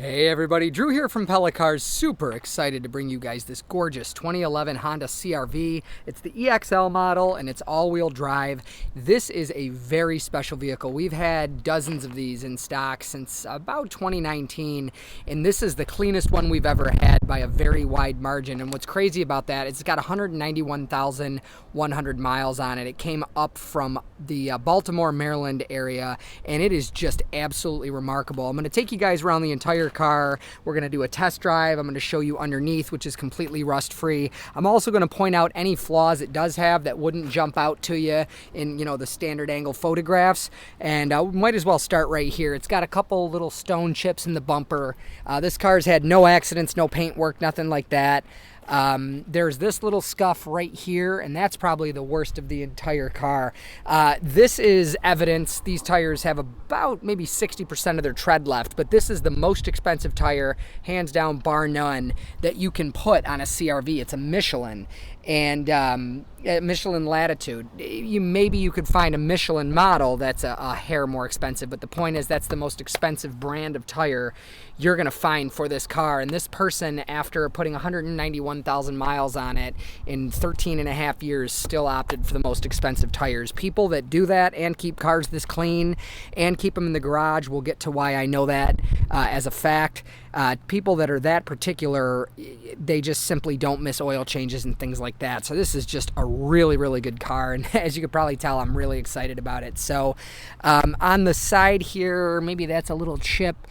Hey everybody, Drew here from Pella Cars. Super excited to bring you guys this gorgeous 2011 Honda CRV. It's the EX-L model and it's all-wheel drive. This is a very special vehicle. We've had dozens of these in stock since about 2019, and this is the cleanest one we've ever had by a very wide margin. And what's crazy about that is it's got 191,100 miles on it. It came up from the Baltimore, Maryland area, and it is just absolutely remarkable. I'm going to take you guys around the entire car. We're going to do a test drive. I'm going to show you underneath, which is completely rust free. I'm also going to point out any flaws it does have that wouldn't jump out to you in, the standard angle photographs. And we might as well start right here. It's got a couple little stone chips in the bumper. This car's had no accidents, no paint work, nothing like that. There's this little scuff right here, and that's probably the worst of the entire car. This is evidence. These tires have about maybe 60% of their tread left, but this is the most expensive tire, hands down, bar none, that you can put on a CRV. It's a Michelin, and Michelin Latitude. Maybe you could find a Michelin model that's a hair more expensive, but the point is that's the most expensive brand of tire you're going to find for this car. And this person, after putting 191,000 miles on it in 13 and a half years, still opted for the most expensive tires. People that do that and keep cars this clean and keep them in the garage, we'll get to why I know that as a fact. People that are that particular, they just simply don't miss oil changes and things like that. So this is just a really, really good car, and as you can probably tell, I'm really excited about it. So on the side here, maybe that's a little chip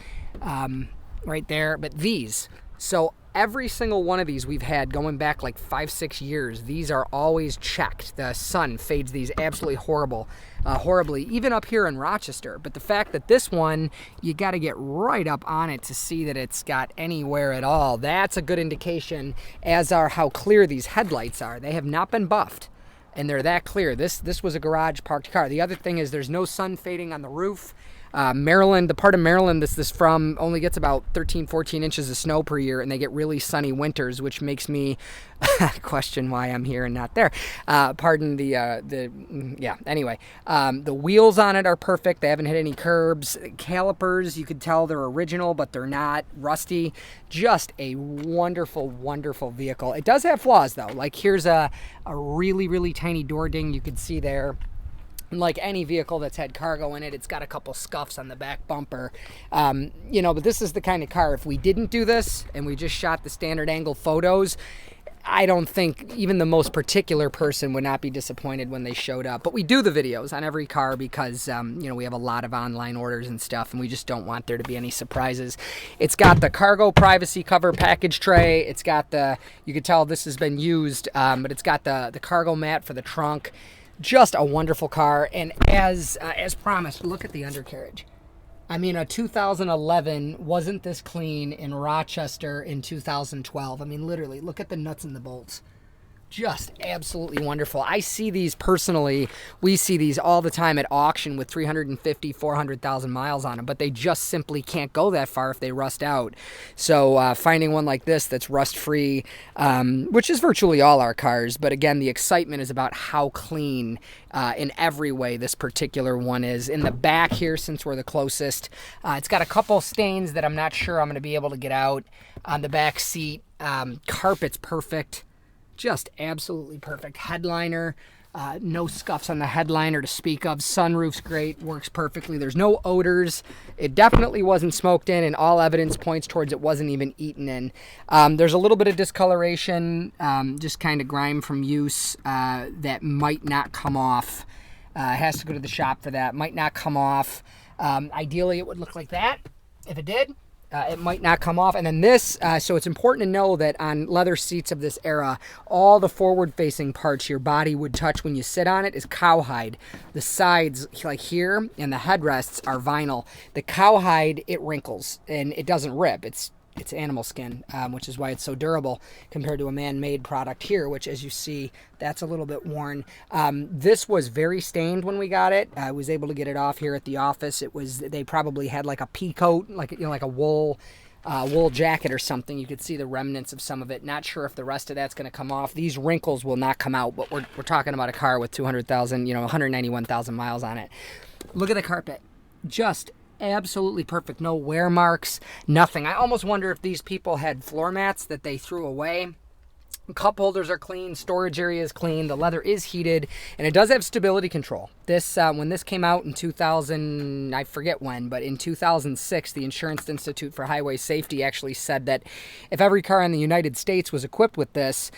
right there, but these, so every single one of these we've had going back like 5-6 years. These are always checked. The sun fades these absolutely horribly, even up here in Rochester. But the fact that this one, you got to get right up on it to see that it's got any wear at all. That's a good indication, as are how clear these headlights are. They have not been buffed, and they're that clear. This was a garage parked car. The other thing is there's no sun fading on the roof. Maryland, the part of Maryland this from only gets about 13-14 inches of snow per year, and they get really sunny winters, which makes me question why I'm here and not there. Pardon anyway, the wheels on it are perfect. They haven't hit any curbs. Calipers, you could tell they're original, but they're not rusty. Just a wonderful, wonderful vehicle. It does have flaws though. Like here's a really, really tiny door ding you could see there. Like any vehicle that's had cargo in it, it's got a couple scuffs on the back bumper. But this is the kind of car, if we didn't do this and we just shot the standard angle photos, I don't think even the most particular person would not be disappointed when they showed up. But we do the videos on every car because, we have a lot of online orders and stuff, and we just don't want there to be any surprises. It's got the cargo privacy cover package tray. It's got you can tell this has been used, but it's got the cargo mat for the trunk. Just a wonderful car, and as promised, look at the undercarriage. I mean, a 2011 wasn't this clean in Rochester in 2012. I mean, literally, look at the nuts and the bolts. Just absolutely wonderful. I see these personally. We see these all the time at auction with 350, 400,000 miles on them, but they just simply can't go that far if they rust out. So finding one like this that's rust-free, which is virtually all our cars, but again, the excitement is about how clean in every way this particular one is. In the back here, since we're the closest, it's got a couple stains that I'm not sure I'm going to be able to get out on the back seat. Carpet's perfect. Just absolutely perfect. Headliner, no scuffs on the headliner to speak of. Sunroof's great, works perfectly. There's no odors. It definitely wasn't smoked in, and all evidence points towards it wasn't even eaten in. There's a little bit of discoloration, just kind of grime from use that might not come off. Has to go to the shop for that. Might not come off. Ideally, it would look like that if it did. It might not come off. And then this, so it's important to know that on leather seats of this era, all the forward-facing parts your body would touch when you sit on it is cowhide. The sides, like here, and the headrests are vinyl. The cowhide, it wrinkles, and it doesn't rip. It's animal skin, which is why it's so durable compared to a man-made product here, which, as you see, that's a little bit worn. This was very stained when we got it. I was able to get it off here at the office. They probably had like a pea coat, like a wool jacket or something. You could see the remnants of some of it. Not sure if the rest of that's going to come off. These wrinkles will not come out, but we're talking about a car with 200,000, 191,000 miles on it. Look at the carpet. Just absolutely perfect. No wear marks, nothing. I almost wonder if these people had floor mats that they threw away. Cup holders are clean, storage area is clean, the leather is heated, and it does have stability control. This, when this came out in 2000, I forget when, but in 2006, the Insurance Institute for Highway Safety actually said that if every car in the United States was equipped with this,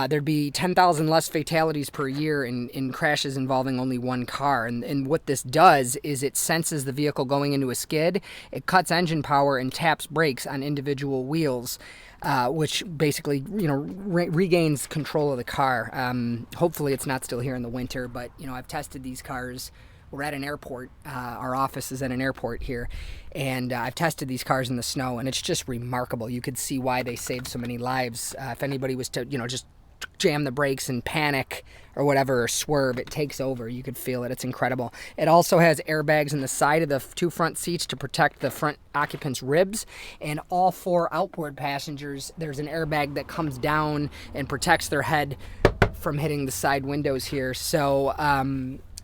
there'd be 10,000 less fatalities per year in crashes involving only one car. And what this does is it senses the vehicle going into a skid, it cuts engine power and taps brakes on individual wheels. Which basically, regains control of the car. Hopefully it's not still here in the winter, but, I've tested these cars. We're at an airport. Our office is at an airport here, and I've tested these cars in the snow, and it's just remarkable. You could see why they saved so many lives. If anybody was to, just jam the brakes and panic or whatever, or swerve, it takes over. You could feel it. It's incredible. It also has airbags in the side of the two front seats to protect the front occupants' ribs, and all 4 outboard passengers, there's an airbag that comes down and protects their head from hitting the side windows here. So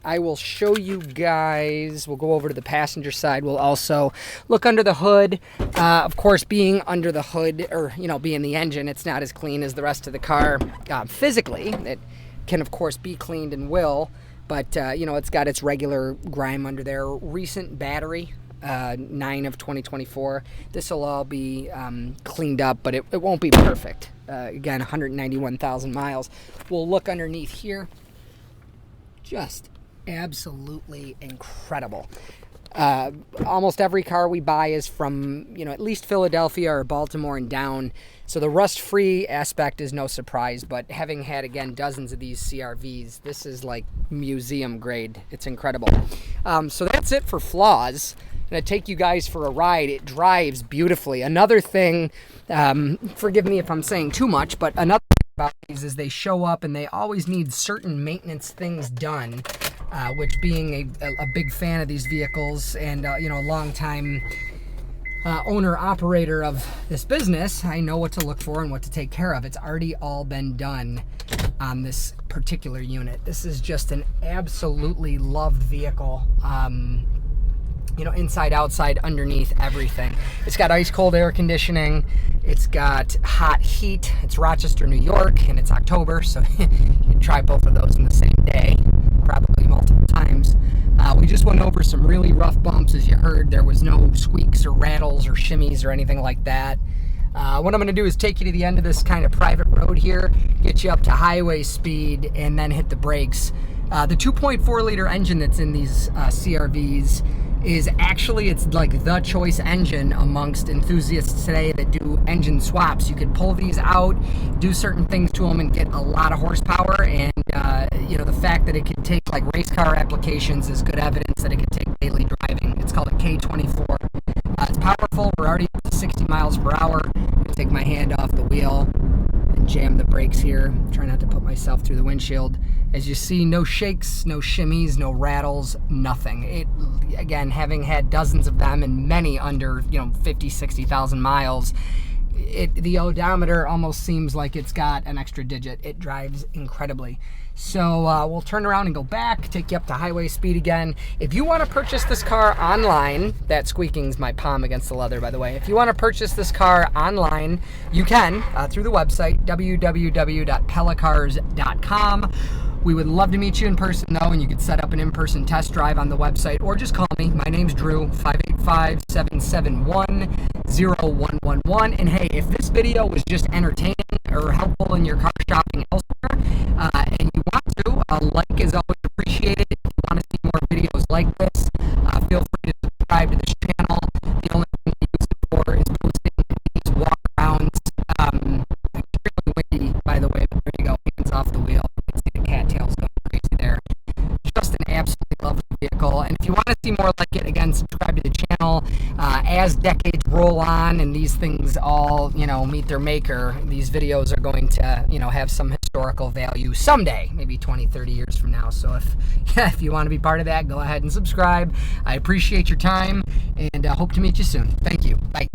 I will show you guys. We'll go over to the passenger side. We'll also look under the hood. Of course, being under the hood, or, being the engine, it's not as clean as the rest of the car. Physically, it can, of course, be cleaned and will, but, it's got its regular grime under there. Recent battery, 9 of 2024. This will all be cleaned up, but it won't be perfect. Again, 191,000 miles. We'll look underneath here. Just absolutely incredible. Almost every car we buy is from, at least Philadelphia or Baltimore and down. So the rust-free aspect is no surprise, but having had, again, dozens of these CRVs, this is like museum grade. It's incredible. So that's it for flaws. I'm going to take you guys for a ride. It drives beautifully. Another thing, forgive me if I'm saying too much, but another thing about these is they show up and they always need certain maintenance things done. Which, being a big fan of these vehicles and, a long-time owner-operator of this business, I know what to look for and what to take care of. It's already all been done on this particular unit. This is just an absolutely loved vehicle. Inside, outside, underneath, everything. It's got ice-cold air conditioning. It's got hot heat. It's Rochester, New York, and it's October, so you can try both of those in the same day, probably multiple times. We just went over some really rough bumps, as you heard. There was no squeaks or rattles or shimmies or anything like that. What I'm going to do is take you to the end of this kind of private road here, get you up to highway speed, and then hit the brakes. The 2.4 liter engine that's in these CRVs is actually, it's like the choice engine amongst enthusiasts today that do engine swaps. You could pull these out, do certain things to them, and get a lot of horsepower. And the fact that it can take like race car applications is good evidence that it can take daily driving. It's called a K24. It's powerful. We're already up to 60 miles per hour. I'm gonna take my hand off the wheel and jam the brakes here. Try not to put myself through the windshield. As you see, no shakes, no shimmies, no rattles, nothing. It, again, having had dozens of them and many under, 50, 60,000 miles, the odometer almost seems like it's got an extra digit. It drives incredibly. So we'll turn around and go back, take you up to highway speed again. If you want to purchase this car online, that squeaking's my palm against the leather, by the way. If you want to purchase this car online, you can through the website, www.pellacars.com. We would love to meet you in person, though, and you could set up an in-person test drive on the website, or just call me. My name's Drew, 585-771-0111. And hey, if this video was just entertaining or helpful in your car shopping elsewhere, and you want to, a like is always appreciated. If you want to see more videos like this, feel free to subscribe to this channel. The only thing we use it for is posting these walk-arounds. It's really windy, by the way, but there you go, hands off the wheel. Cattails going crazy there. Just an absolutely lovely vehicle. And if you want to see more like it, again, subscribe to the channel. As decades roll on and these things all, meet their maker, these videos are going to, have some historical value someday, maybe 20, 30 years from now. So if you want to be part of that, go ahead and subscribe. I appreciate your time and hope to meet you soon. Thank you. Bye.